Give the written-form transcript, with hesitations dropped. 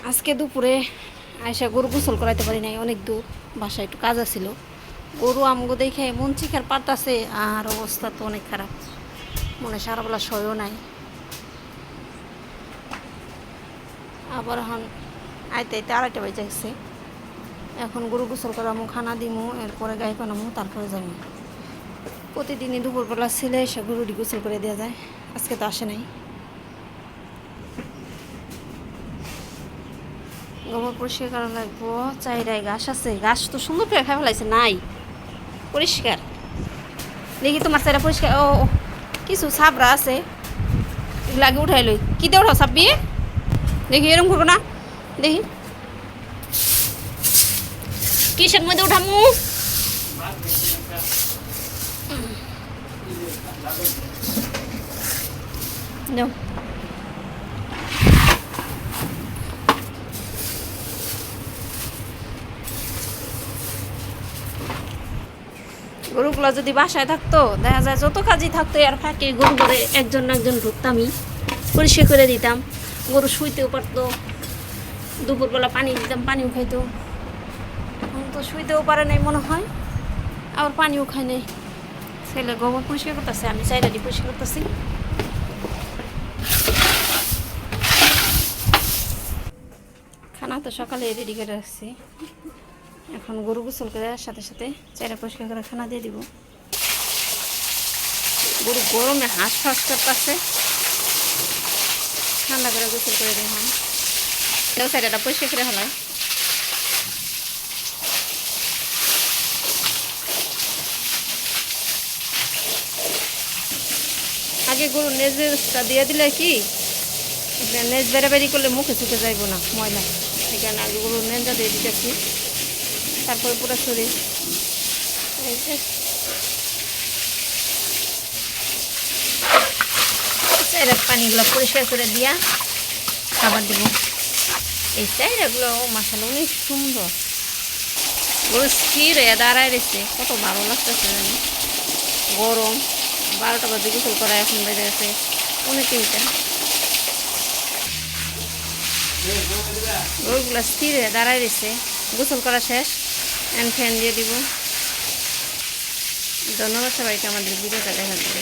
আজকে দুপুরে আয়সা গরু গোসল করাইতে পারি নাই, অনেক দূর, বাসায় একটু কাজ আছিল। গরু আমগো দেখে মন চিকার পারতাছে, আর অবস্থা তো অনেক খারাপ, মনে সারাবেলা সয়ও নাই। আবার এখন আইতে আইতে 2:30 বেজে গেছে। এখন গরু গোসল করামো, খানা দিমু, এরপরে গায়ে পানামো, তারপরে যাবো। প্রতিদিনই দুপুরবেলা ছেলে এসে গরুটি গোসল করে দেওয়া যায়, আজকে তো আসে নাই। গোবর পরিষ্কার করা লাগবো। চাইরাই ঘাস আছে, ঘাস তো সুন্দর করে খাই ফেলাইছে, নাই পরিষ্কার। দেখি তোমার চাইরা পরিষ্কার। ও কিছু সাবরা আছে, লাগে উঠাই লই। কি দিয়ে উঠাও সাববি? দেখি এরকম করবো না, দেখি কিসের মধ্যে উঠামু। যাও গরুগুলো যদি বাসায় থাকতো, দেখা যায় যত কাজই থাকতো আর ফাঁকে গরু করে একজন না একজন ঢুকতামই, পরিষ্কার করে দিতাম। গরু শুইতেও পারতো, দুপুরবেলা পানি দিতাম, পানিও খাইতো। এখন তো শুইতেও পারে নাই মনে হয়, আবার পানিও খায় নাই। ছেলে গোবর পরিষ্কার করতেছে, আমি চাইরাটি পরিষ্কার করতেছি। খানা তো সকালে রেডি করে রাখছি, এখন গরু গোসল করে সাথে সাথে চাইরা পরিষ্কার করে খানা দিয়ে দিব। গরু গরমে হাঁস ফাঁস করতেছে, ঠান্ডা করে গোসল করে দিই। হ্যাঁ, এটাও চাইরাটা পরিষ্কার করে হলায়। আগে গরুর নেজটা দিয়ে দিলে কি, নেজ বেড়াবেড়ি করলে মুখে চুকে যাইব না ময়লা, এখানে আগে গরুর নেজটা দিয়ে দিতেছি, তারপরে পুরো শরীর। চাইরার পানিগুলো পরিষ্কার করে দিয়া খাবার দেবো। এই চাইরাগুলো মাসাল অনেক সুন্দর, গরু স্থির হয়ে দাঁড়ায় রয়েছে, কত ভালো লাগতেছে জানি। গরম 12টা বাজে গোসল করা, এখন বেজে গেছে 3:30। গরুগুলো স্থির হয়ে দাঁড়ায় রয়েছে, গোসল করা শেষ, ফ্যান দিয়ে দিব। ধন্যবাদ সবাইকে আমাদের ভিডিওটা দেখার জন্য।